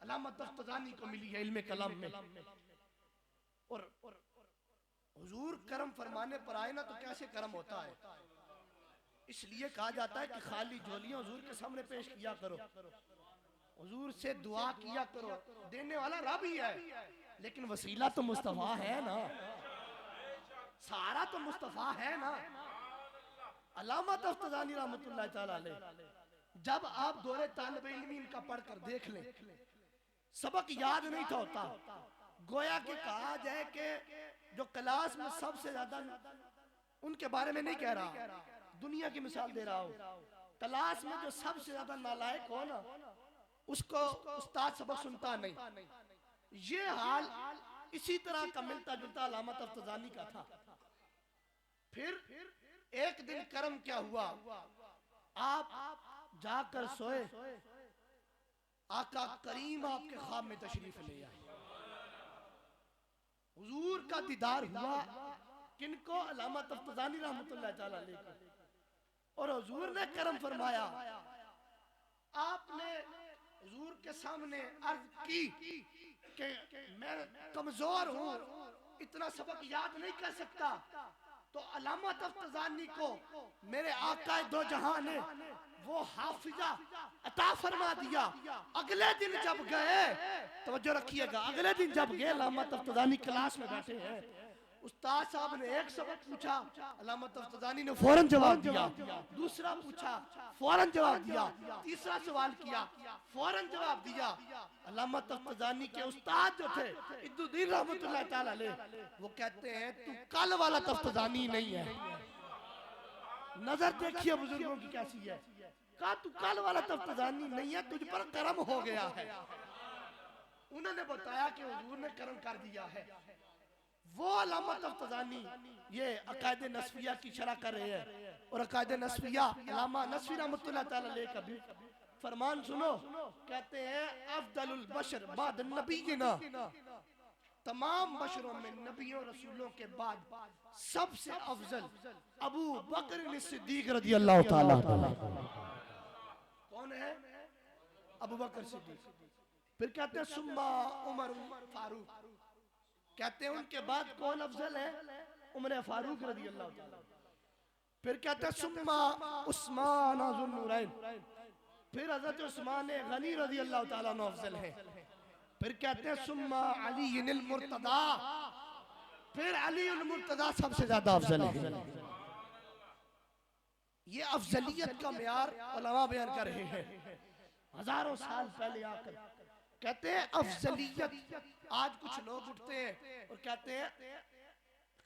[SPEAKER 1] अल्लामा तफ्तानी को मिली है इल्म कलाम में। और हुजूर करम फरमाने पर आए ना तो कैसे करम होता है। इसलिए कहा जाता है कि खाली झोलियां हुजूर के सामने पेश किया करो, हुजूर से दुआ किया करो। देने वाला रब ही है, लेकिन वसीला तो मुस्तफा है ना, सहारा तो मुस्तफा है ना। अल्लामा तफ्तानी रहमतुल्लाह ताला अलैह, जब आप दौरे तालिब इल्मी इनका पढ़कर देख लें, सबक याद नहीं था होता। गोया कि कहा जाए कि जो क्लास में सबसे ज्यादा, उनके बारे में नहीं कह रहा, दुनिया की मिसाल दे रहा हूं, क्लास में जो सबसे ज्यादा नालायक हो ना, उसको उस्ताद सबक सुनता नहीं। ये हाल इसी तरह का मिलता जुलता अल्लामा तफ्तानी का था। फिर एक दिन करम क्या हुआ, आप जाकर सोए, आका करीम आपके ख्वाब में तशरीफ ले आए, हुजूर का दीदार हुआ। किनको? अल्लामा तफ्तानी रहमतुल्लाह ताला अलैह को। और हुजूर ने करम फरमाया, आपने हुजूर के सामने अर्ज की कि मैं कमजोर हूं, इतना सबक याद नहीं कर सकता। तो अल्लामा तफ्तानी को मेरे आका दो जहां ने वो हाफिजा अता फरमा दिया। अगले दिन जब गए, तवज्जो रखिएगा, अगले दिन जब गए अल्लामा तफ्तानी क्लास में बैठे हैं, उस्ताद साहब ने एक सबक पूछा, अल्लामा तफ्तानी ने फौरन जवाब दिया। दूसरा पूछा, फौरन जवाब दिया। तीसरा सवाल किया, फौरन जवाब दिया। अल्लामा तफ्तानी के उस्ताद जो थे इद्दुद्दीन रहमतुल्लाह ताला अलैह, वो कहते हैं तू कल वाला तफ्तानी नहीं है। नजर देखिए बुजुर्गों की कैसी है। कहा तू कल वाला तफ्तानी नहीं है, तुझ पर करम हो गया है। उन्होंने बताया कि हुजूर ने करम कर दिया है। वो अल्लामा तफ्तानी ये अकायदे नस्बिया की शरह कर रहे हैं। और अकायदे नस्बिया अल्लामा नस्वी रहमतुल्लाह ताला अलैह का भी फरमान सुनो, कहते हैं अफदलुल बशर बाद नबीना, तमाम बशरों में नबियों रसूलों के बाद सबसे अफजल अबू बकर सिद्दीक रज़ी अल्लाह ताला। कौन है? अबू बकर सिद्दीक। फिर कहते हैं सुम्मा उमर फारूक, कहते हैं उनके बाद कौन अफजल है? उमर फारूक रज़ी अल्लाह ताला। फिर कहते हैं सुम्मा उस्मान ज़ुन्नूरैन, फिर हज़रत उस्मान गनी रज़ी अल्लाह ताला अन्हु अफजल है। फिर कहते हैं सुम्मा अली अल मुर्तदा, फिर अली अल मुर्तदा सबसे ज्यादा अफजल है। ये अफजलियत का मेयार उलमा बयान कर रहे हैं हजारों साल पहले आकर। कहते हैं अफजलियत, आज कुछ लोग उठते हैं और कहते हैं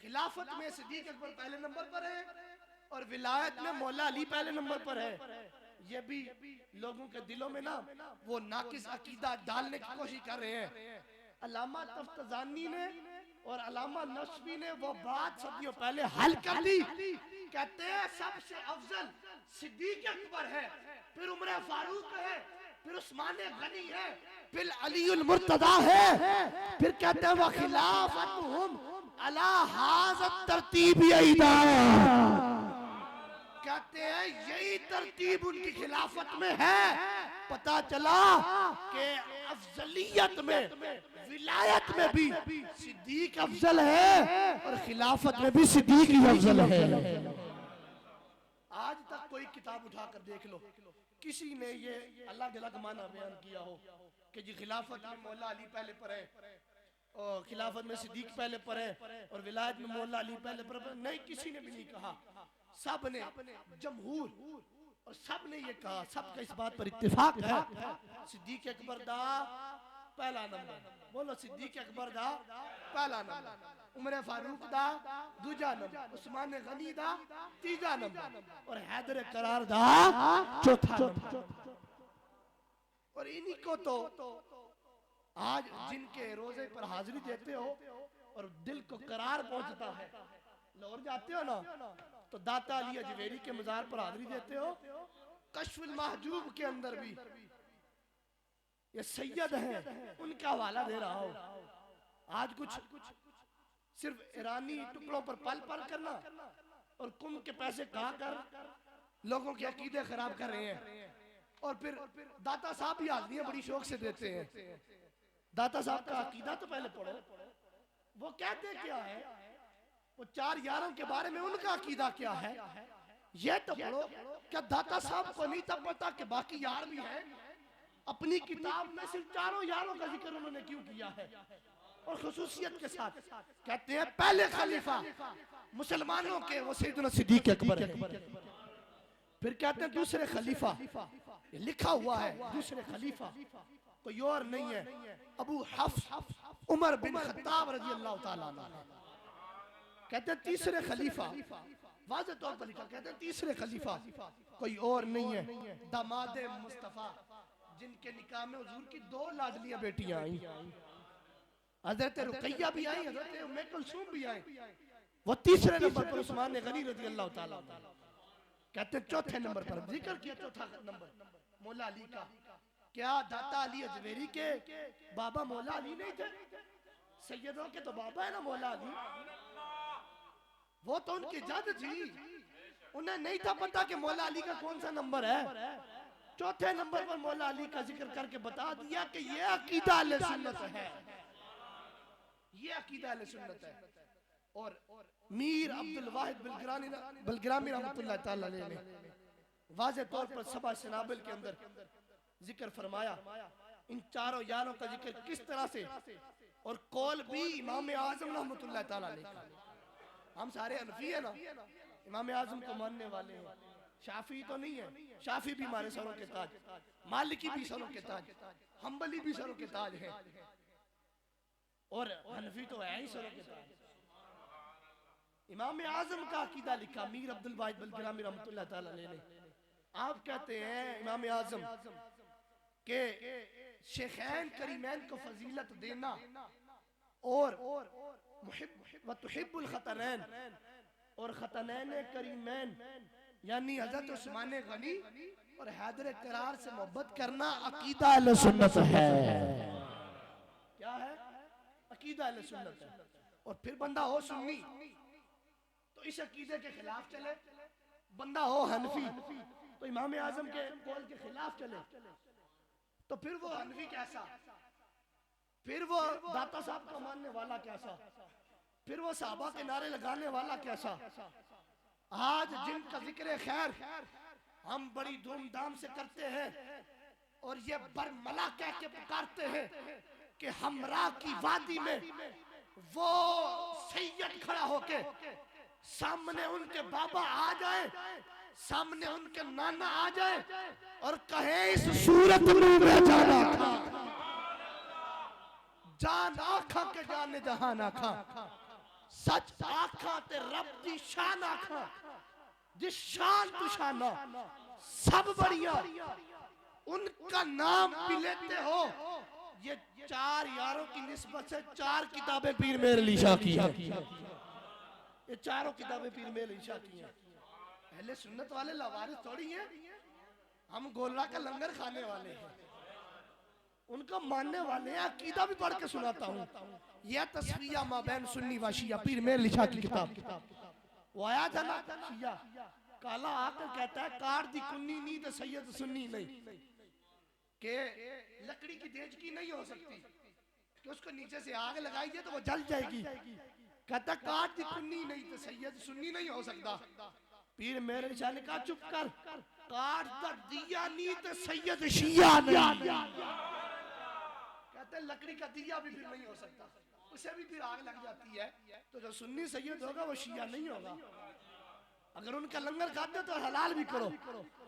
[SPEAKER 1] खिलाफत में सिद्दीक अकबर पहले नंबर पर है और विलायत में मौला अली पहले नंबर पर है। ये भी लोगों के दिलों में ना वो नाकिस अकीदा डालने की कोशिश कर रहे हैं। अल्लामा तफ्तानी ने और अल्लामा नस्वी ने वो बात सदियों पहले हल कर दी। कहते हैं सबसे अफजल सिद्दीक अकबर है, फिर उमर फारूक है, फिर उस्मान गनी है, फिर अली उल मुर्तदा है, फिर कहते हैं व खिलाफतहुम अला हाज़ा तरतीब अइदा, कहते हैं यही तरतीब उनकी खिलाफत में है। पता चला कि अफजलियत में विलायत में भी सिद्दीक अफजल है और खिलाफत में भी सिद्दीक ही अफजल है। आज तक कोई
[SPEAKER 2] किताब उठाकर देख लो, किसी ने ये अलग अलग माना बयान किया हो कि जी खिलाफत में मौला अली पहले पर है और खिलाफत में सिद्दीक पहले पर है और विलायत में मौला अली पहले पर है। नहीं, किसी ने भी नहीं कहा। सब ने, जमहूर और सब ने ये कहा, सबका इस बात पर इत्तेफाक है, सिद्दीक अकबर दा पहला नंबर। बोलो, सिद्दीक अकबर दा पहला नंबर, उमर फारूक दा दूजा नंबर, उस्मान गनी दा तीजा नंबर और हैदर करार दा चौथा नंबर। और इन्हीं को तो आज जिनके रोजे पर हाजिरी देते हो और दिल को करार पहुंचता है, लाहौर जाते हो ना तो दाता अली अजमेरी के मजार पर हाजिरी देते हो, कश्फुल महजूब के अंदर भी ये सैयद हैं, उनका हवाला दे रहा हो। आज कुछ सिर्फ ईरानी टुकड़ों पर पल पल करना और कुंभ के पैसे खा कर लोगों के अकीदे खराब कर रहे हैं। और फिर दाता साहब भी हाजिरियां बड़ी शौक से देते हैं। दाता साहब का अकीदा तो पहले पढ़ो, वो कहते क्या है, वो चार यारों के बारे में उनका अकीदा क्या है ये तो पढ़ो। क्या दाता साहब को नहीं तब पता कि बाकी यार भी हैं? अपनी किताब में सिर्फ चारों यारों का जिक्र उन्होंने क्यों किया है? और खुसूसियत के साथ कहते हैं पहले खलीफा मुसलमानों के वो सैयदना सिद्दीक अकबर है। फिर कहते हैं दूसरे खलीफा, ये लिखा हुआ है दूसरे खलीफा कोई और नहीं है, अबू हफ्स उमर बिन खत्ताब रजी अल्लाह ताला अन्हु। कहते हैं तीसरे खलीफा, वाज़ेह तौर पर लिखा, कहते हैं तीसरे खलीफा कोई और नहीं है, दामादे मुस्तफा, जिनके निकाह में हुजूर की दो लाडलियां बेटियां आई, हजरत रुकैया भी आई, हजरत उम्मे कुलसूम भी आई। वो तीसरे नंबर पर उस्मान गनी रजी अल्लाह ताला अन्हु। कहते हैं चौथे नंबर पर जिक्र किया, चौथा नंबर मौला अली का। क्या दाता अली अजमेरी के बाबा मौला अली नहीं थे? सैयदों के तो बाबा है ना मौला अली, वो तो उनकी जद थी। उन्हें नहीं था पता कि मौला अली का कौन सा नंबर है। चौथे नंबर पर मौला अली का जिक्र करके बता दिया कि ये अकीदा अहले सुन्नत है, ये अकीदा अहले सुन्नत है। और मीर अब्दुल वाहिद बिलग्रामी रहमतुल्लाह ताला अलैह ने वाज़ेह तौर पर सबा सनाबिल के अंदर जिक्र फरमाया इन चारों यारों का जिक्र किस तरह से। और कौल भी इमाम आजम रहमतुल्लाह ताला अलैह का। हम सारे हनफी है ना, इमाम आजम को मानने वाले हैं। शाफी तो नहीं है, शाफी भी हमारे सरों के ताज, मालिकी भी सरों के ताज, हम्बली भी सरों के ताज है और हनफी तो है ही सरों के ताज। इमाम आजम का अकीदा लिखा मीर अब्दुल वाहिद बिलग्रामी रहमतुल्लाह ताला अलैह ने। आप कहते हैं इमाम आजम के शेखैन करीमैन को फजीलत देना और व तुहिब्बुल खतनैन और खतनैन करीमैन यानी हजरत उस्मान गनी और हैदर करार से मोहब्बत करना अकीदा अहले सुन्नत है। क्या है? अकीदा अहले सुन्नत है। और फिर बंदा हो सुन्नी तो इस अकीदे के खिलाफ चले, बंदा हो हनफी तो इमाम आजम के कौल के खिलाफ चले, तो फिर वो हनफी कैसा, फिर वो दाता साहब का मानने वाला कैसा, फिर वो साहबा के नारे लगाने वाला कैसा। आज जिनका जिक्र खैर हम बड़ी धूमधाम से करते हैं और ये बरमला कह के पुकारते हैं कि हमरा की वादी में वो सैयद खड़ा होके सामने उनके बाबा आ जाए, सामने उनके नाना आ जाए और कहे इस सूरत में मैं जाना था, जान आखा के जाने जहान आखा, सच आखा ते रब दी शान आखा, जिस शान तू शाना सब बढ़िया, उनका नाम भी लेते हो। ये चार यारों की निस्बत से चार किताबें पीर मेर अली शाह की है, ये चारों किताबें पीर मेर अली शाह की हैं। अहले सुन्नत वाले लवारिस थोड़ी हैं, हम गोला का लंगर खाने वाले हैं, उनको मानने वाले हैं। अकीदा भी पढ़ के सुनाता हूँ, यह तस्वीया माबैन सुन्नी व शिया पीर मेर अली शाह की किताब। वो आया था ना शिया काला आकर कहता है काट दी कुन्नी नी तो सैयद सुन्नी नहीं, के लकड़ी की देजकी नहीं हो सकती कि उसको नीचे से आग लगाइए तो वो जल जाएगी। कहता काट दी कुन्नी नहीं तो सैयद सुन्नी नहीं हो सकता। पीर मेरे शाह ने कहा चुप कर, काट द दिया नी तो सैयद शिया नहीं। कहते हैं लकड़ी का दिया भी फिर नहीं हो सकता, उसे भी फिर आग लग जाती है। तो जो सुन्नी सैयद होगा वो शिया नहीं होगा। अगर उनका लंगर खाते तो हलाल भी करो।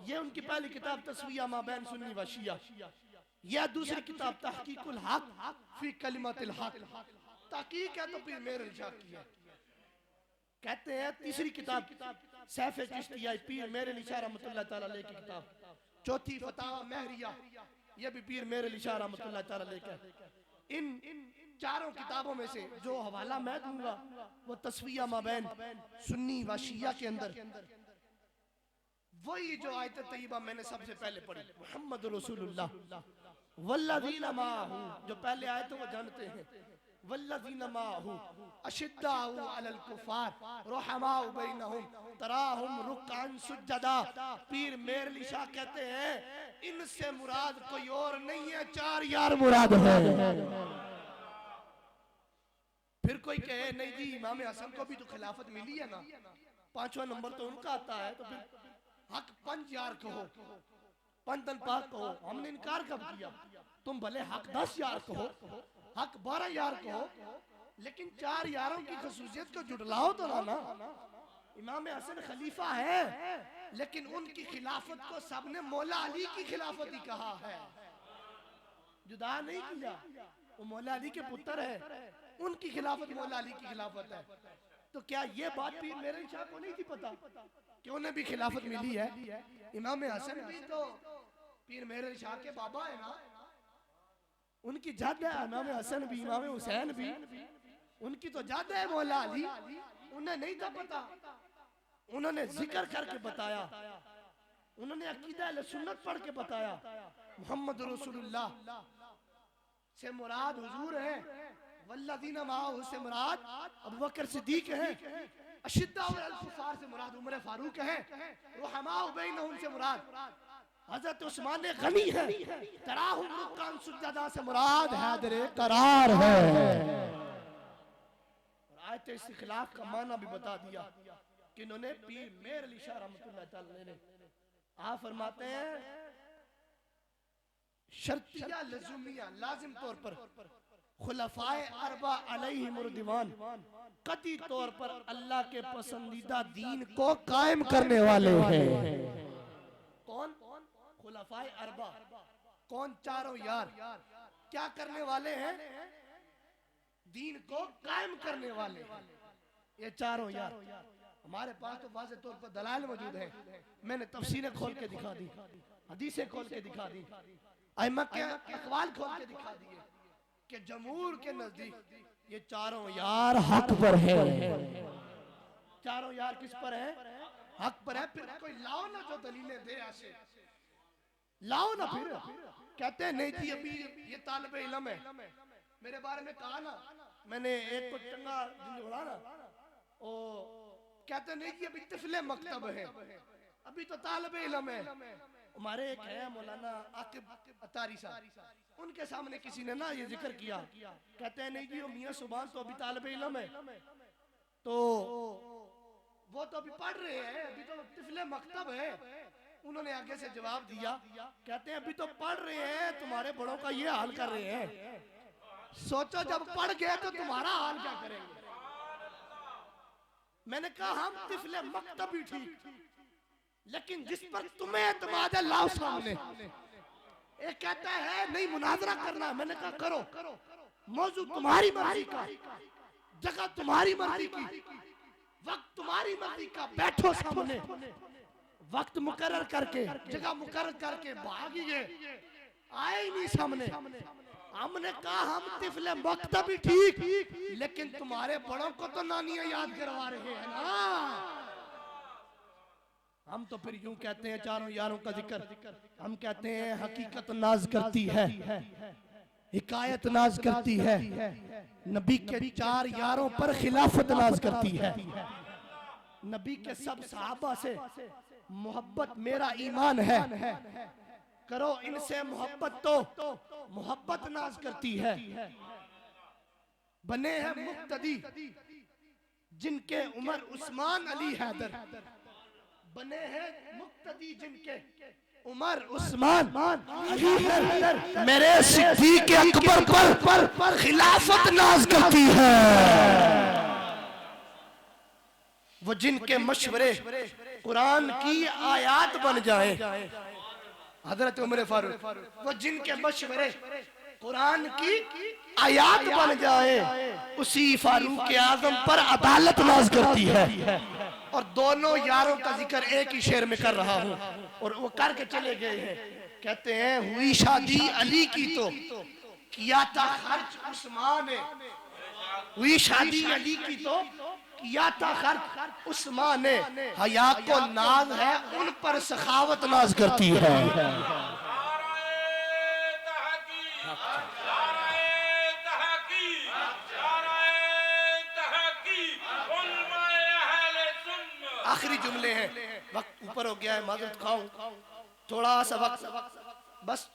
[SPEAKER 2] ये उनकी पहली किताब तस्वीया मा बैन सुन्नी व शिया। यह दूसरी किताब तहकीकुल हक फी कलिमतिल हक, तहकीक है तो पीर मेरे शाह की है। कहते हैं तीसरी किताब सैफ चिश्तिया पीर मेरे शाह रहमतुल्लाह तआला अलैह की किताब। चौथी फतावा महरिया, यह भी पीर मेरे शाह रहमतुल्लाह तआला अलैह का। इन चारों किताबों में से जो हवाला मैं दूंगा वो तस्वीया माबैन सुन्नी व शिया के अंदर वही जो आयत तय्यबा मैंने सबसे पहले पढ़ी, मुहम्मद रसूलुल्लाह वल्लज़ीना माहू, जो पहले आयत वो जानते हैं। वल्लज़ीना माहू अशिद्दाउ अलल कुफ़ार रुहमाउ बैनहुम तराहुम रुकअन सुज्जदा। पीर मेरली शाह कहते हैं इनसे मुराद कोई और नहीं है, चार यार मुराद है। फिर कोई कहे नहीं जी इमाम हसन को भी तो खिलाफत मिली है ना, पांचवा नंबर तो उनका आता है, तो फिर हक पंच यार कहो, पंतन पाक कहो। हमने इनकार कब किया? तुम भले हक 10 यार कहो, हक 12 यार कहो, लेकिन चार यारों की खसूसियत को जुटलाओ तो ना। इमाम हसन खलीफा है, लेकिन उनकी खिलाफत को सबने मौला अली की खिलाफत ही कहा है, जुदा नहीं किया। वो मौला अली के पुत्र है, उनकी खिलाफत मौला अली की खिलाफत है। तो क्या ये बात पीर मेरे शाह को नहीं थी पता कि उन्हें भी खिलाफत मिली है? इमाम हसन भी तो पीर मेरे शाह के बाबा है ना, उनकी जाद है। इमाम हसन भी, इमाम हुसैन भी, उनकी तो जाद है मौला अली। उन्हें नहीं था पता, उन्होंने जिक्र करके बताया, उन्होंने अकीदा अहले सुन्नत पढ़ के बताया। मोहम्मद रसूलुल्लाह से मुराद हुजूर है, वल्लज़ीना माअहू से मुराद अबू बकर सिद्दीक है, अशिद्दा अलल कुफ़ार से मुराद उमर फारूक है, रुहमाउ बैनहुम से मुराद हजरत उस्मान गनी है, तराहुम रुकअन सुज्जदा से मुराद हैदर करार है। और आयत इस्तिखलाफ का माना भी बता दिया कि इन्होंने पीर मेर अली शाह रहमतुल्लाह तआला ने। आप फरमाते हैं शर्तिया लज़ुमिया लाजिम तौर पर खुलफाए अरबा अलैहिमुर दीवान कती तौर पर अल्लाह के पसंदीदा दीन को कायम करने वाले हैं। कौन? खुलफाए अरबा। कौन? चारों यार। क्या करने वाले हैं? दीन को कायम करने वाले हैं ये चारों यार। हमारे पास तो वाज़े तौर पर दलाल मौजूद है, मैंने तफसीरें खोल के दिखा दी, हदीसें खोल के दिखा दी, अइम्मा के अक़वाल खोल के दिखा दिए कि जमहूर के नजदीक ये चारों यार हक पर है। चारों यार किस पर है? हक पर है। फिर कोई लाओ ना जो दलीलें दे, ऐसे लाओ ना। फिर कहते हैं नहीं जी अभी ये तालिब इल्म है, मेरे बारे में कहा ना, मैंने एक को चंगा जोड़ा ना, ओ कहते नहीं जी अभी तिफले मकतब है, अभी तो तालिब इल्म है। हमारे एक है मौलाना आकिब अतारी साहब, उनके सामने किसी ने ना ये जिक्र किया, कहते हैं नहीं जी वो मियां सुभान तो अभी तालिब इल्म है, तो वो तो अभी पढ़ रहे हैं, अभी तो तिफले मकतब है। उन्होंने आगे से जवाब दिया, कहते हैं अभी तो पढ़ रहे हैं, तुम्हारे बड़ों का ये हाल कर रहे हैं, सोचो जब पढ़ गए तो तुम्हारा हाल क्या करेंगे। मैंने कहा हम तिफले मकतब ही ठीक, लेकिन जिस पर तुम्हें एतमाद है लाओ सामने। एक कहता है नहीं मुनाजरा करना है, मैंने कहा करो, मौजू तुम्हारी मर्जी का, जगह तुम्हारी मर्जी की, वक्त तुम्हारी मर्जी का, बैठो सामने, वक्त मुकर्रर करके जगह मुकर्रर करके भाग ही गए, आए ही नहीं सामने। हमने कहा हम तिफले मकतब ही ठीक, लेकिन तुम्हारे बड़ों को तो नानियां याद करवा रहे हैं ना। हम तो फिर यूं कहते हैं चारों यारों का जिक्र, हम कहते हैं हकीकत नाज करती है, हिकायत नाज करती है, नबी के चार यारों पर खिलाफत नाज करती है। नबी के सब सहाबा से मोहब्बत मेरा ईमान है, करो इनसे मोहब्बत तो मोहब्बत नाज करती है। बने हैं मुक्तदी जिनके उमर उस्मान अली हैदर, बने हैं मुक्तदी जिनके उमर उस्मान अली हैदर मेरे सिद्दीक अकबर पर खिलाफत नाज करती है। वो जिनके मशवरे कुरान की आयत बन जाए, हजरत उमर फारूक, वो जिनके मशवरे कुरान की आयत बन जाए, उसी फारूक आजम पर अदालत नाज करती है। और दोनों यारों का जिक्र एक ही शेर में कर रहा हूं और वो करके चले गए हैं। कहते हैं हुई शादी अली की तो किया था खर्च उस्मान ने, हुई शादी अली की तो किया था खर्च उस्मान ने, हया को नाज है उन पर सखावत नाज करती है। आखिरी जुमले हैं, वक्त ऊपर हो गया है, माजूद खाऊं थोड़ा सा वक्त, बस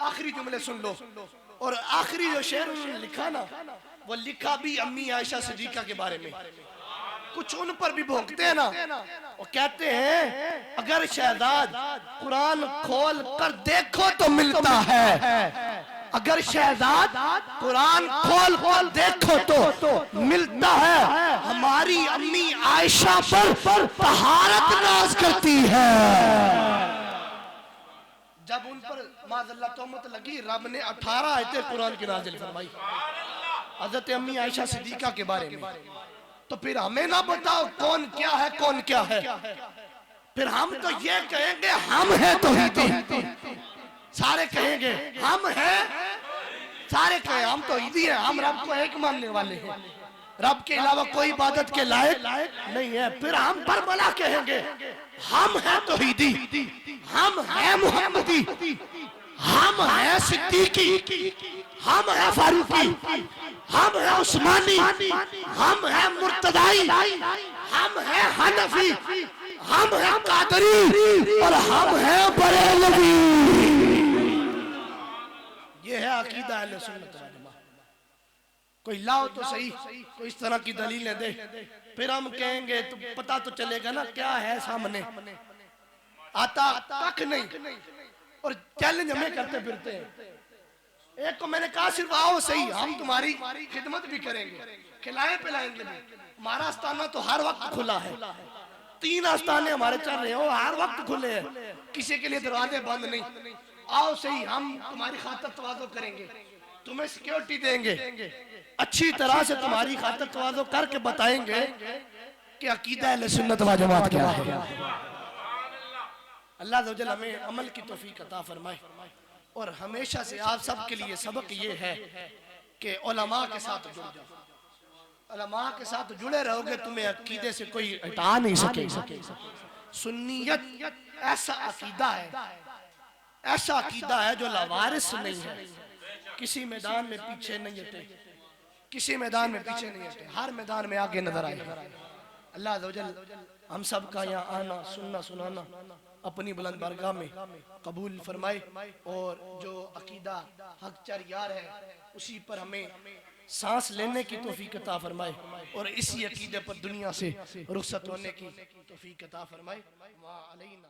[SPEAKER 2] आखिरी जुमले सुन लो। और आखिरी जो शेर उन्होंने लिखा ना, वो लिखा भी अम्मी आयशा सिद्दीका के बारे में। कुछ उन पर भी भोंकते हैं ना, वो कहते हैं अगर शहजाद कुरान खोल कर देखो तो मिलता है, अगर शहजाद कुरान खोल कर देखो तो मिलता है। हमारी अम्मी आयशा पर तहारत नाज करती है। जब उन पर माज़अल्लाह तोहमत लगी, रब ने 18 आयतें कुरान की नाजिल फरमाई हजरत अम्मी आयशा सिद्दीका के बारे में। तो फिर हमें ना बताओ कौन क्या है, कौन क्या है। फिर हम तो ये कहेंगे हम हैं तौहीदी, सारे कहेंगे हम हैं, सारे कहें हम तौहीदी हैं, हम रब को एक मानने वाले हैं, रब के अलावा कोई इबादत के लायक नहीं है। फिर हम बरबला कहेंगे हम हैं तौहीदी, हम हैं मुहम्मदी, हम हैं सिद्दीकी, हम हैं फारूकी, हम हैं उस्मानी, हम हैं मुर्तदाई, हम हैं हनफी, हम हैं कादरी और हम हैं बरेलवी। ये है अकीदा अहले सुन्नत वल जमात। कोई लाओ तो सही, कोई इस तरह की दलीलें दे, फिर हम कहेंगे तो पता तो चलेगा ना क्या है सामने, आता तक नहीं। और चैलेंज हमें करते फिरते हैं। एक को मैंने कहा सिर्फ आओ सही, हम तुम्हारी खिदमत भी करेंगे, खिलाएं पिलाएंगे भी। हमारा आस्ताना तो हर वक्त खुला है, 3 आस्ताने हमारे चल रहे हो, हर वक्त खुले हैं, किसी के लिए दरवाजे बंद नहीं। आओ सही, हम तुम्हारी खातिर तवाज़ो करेंगे, तुम्हें सिक्योरिटी देंगे, अच्छी तरह से तुम्हारी खातिर तवाज़ो करके बताएंगे कि अकीदा अहले सुन्नत व जमात क्या है। अल्लाह अज़्ज़ वजल हमें अमल की तौफीक अता फरमाए। और हमेशा से आप सब के लिए सबक ये है कि उलमा के साथ जुड़ जाओ, उलमा के साथ जुड़े रहोगे तुम्हें अकीदे से कोई हटा नहीं सके। सुन्नियत ऐसा अकीदा है, ऐसा अकीदा है जो लावारिस नहीं है, किसी मैदान में पीछे नहीं हटे, किसी मैदान में पीछे नहीं हटे, हर मैदान में आगे नजर आए। अल्लाह अज़्ज़ वजल हम सब का यहाँ आना सुनना सुनाना अपनी बुलंद बारगाह में कबूल फरमाए। और जो अकीदा हक चर यार है उसी पर हमें सांस लेने की तौफीक अता फरमाए और इसी अकीदे पर दुनिया से रुखसत होने की तौफीक अता फरमाए। वा अलैना।